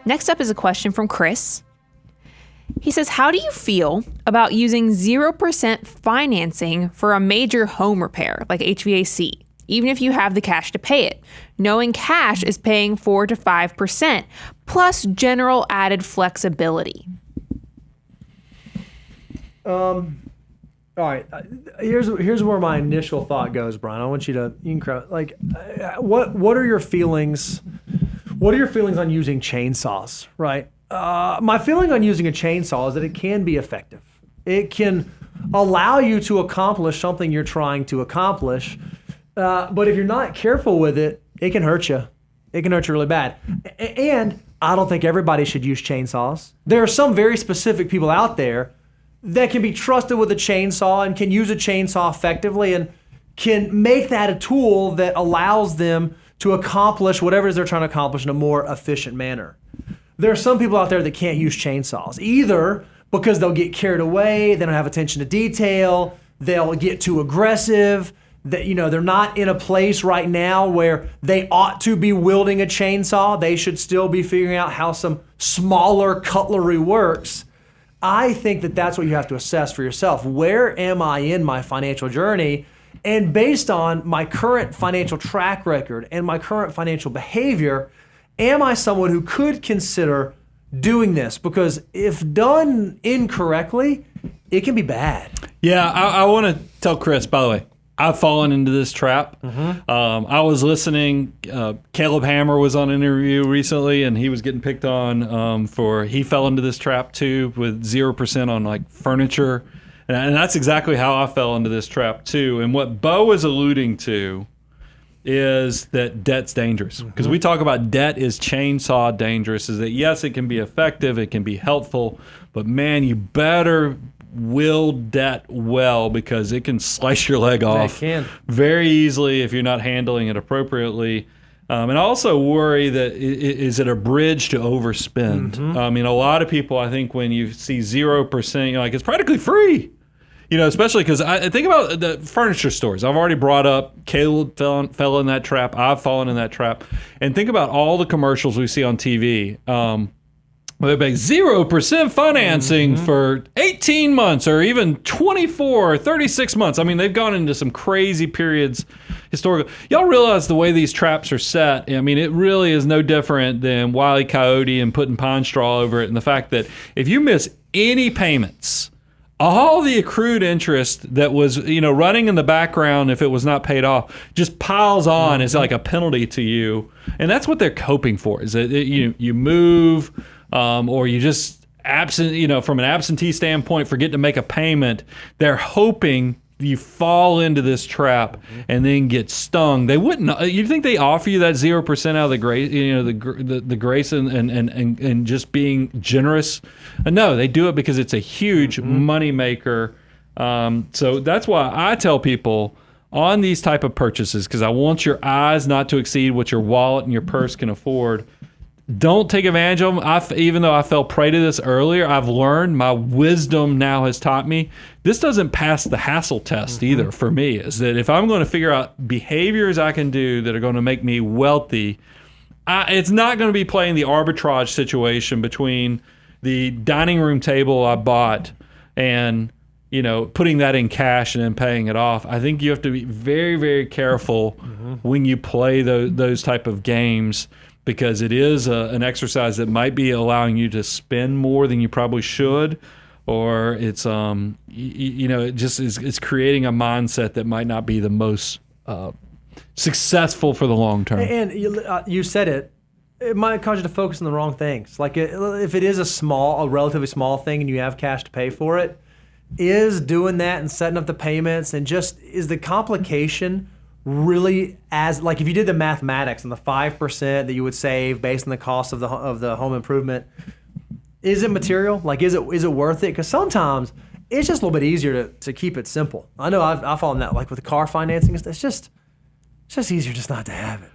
Next up is a question from Chris. He says, how do you feel about using 0% financing for a major home repair like HVAC, even if you have the cash to pay it, knowing cash is paying 4 to 5%, plus general added flexibility? All right. Here's where my initial thought goes, Brian. I want you to, what are your feelings? What are your feelings on using chainsaws, right? My feeling on using a chainsaw is that it can be effective. It can allow you to accomplish something you're trying to accomplish. But if you're not careful with it, it can hurt you. It can hurt you really bad. And I don't think everybody should use chainsaws. There are some very specific people out there that can be trusted with a chainsaw and can use a chainsaw effectively and can make that a tool that allows them to accomplish whatever it is they're trying to accomplish in a more efficient manner. There are some people out there that can't use chainsaws, either because they'll get carried away, they don't have attention to detail, they'll get too aggressive, that they're not in a place right now where they ought to be wielding a chainsaw. They should still be figuring out how some smaller cutlery works. I think that that's what you have to assess for yourself. Where am I in my financial journey? And based on my current financial track record and my current financial behavior, am I someone who could consider doing this? Because if done incorrectly, it can be bad. Yeah, I want to tell Chris, by the way, I've fallen into this trap. I was listening. Caleb Hammer was on an interview recently, and he was getting picked on he fell into this trap too with 0% on like furniture. And that's exactly how I fell into this trap too. And what Bo is alluding to is that debt's dangerous. Because we talk about debt is chainsaw dangerous, is that yes, it can be effective, it can be helpful, but man, you better wield debt well because it can slice your leg off very easily if you're not handling it appropriately. And I also worry that is it a bridge to overspend? I mean, a lot of people, I think when you see 0%, you're like, it's practically free. Especially because I think about the furniture stores. I've already brought up Caleb fell in that trap. I've fallen in that trap. And think about all the commercials we see on TV. Where they pay 0% financing for 18 months or even 24 or 36 months. I mean, they've gone into some crazy periods historically. Y'all realize the way these traps are set, I mean, it really is no different than Wile E. Coyote and putting pine straw over it, and the fact that if you miss any payments, all the accrued interest that was, running in the background if it was not paid off just piles on as like a penalty to you. And that's what they're hoping for, is that you move or you just from an absentee standpoint, forget to make a payment. They're hoping you fall into this trap and then get stung. They wouldn't. You think they offer you that 0% out of the grace, the grace and just being generous? No, they do it because it's a huge money maker. So that's why I tell people on these type of purchases, because I want your eyes not to exceed what your wallet and your purse can afford. Don't take advantage of them. Even though I fell prey to this earlier, I've learned, my wisdom now has taught me, this doesn't pass the hassle test either for me, is that if I'm going to figure out behaviors I can do that are going to make me wealthy, it's not going to be playing the arbitrage situation between the dining room table I bought and putting that in cash and then paying it off. I think you have to be very, very careful when you play those type of games, because it is an exercise that might be allowing you to spend more than you probably should, or it's it just is creating a mindset that might not be the most successful for the long term. And you said it might cause you to focus on the wrong things. Like if it is a relatively small thing and you have cash to pay for it, is doing that and setting up the payments and just is the complication really as like if you did the mathematics and the 5% that you would save based on the cost of the home improvement, is it material? Like is it worth it? Because sometimes it's just a little bit easier to keep it simple. I know I fall in that, like with the car financing, it's just easier just not to have it.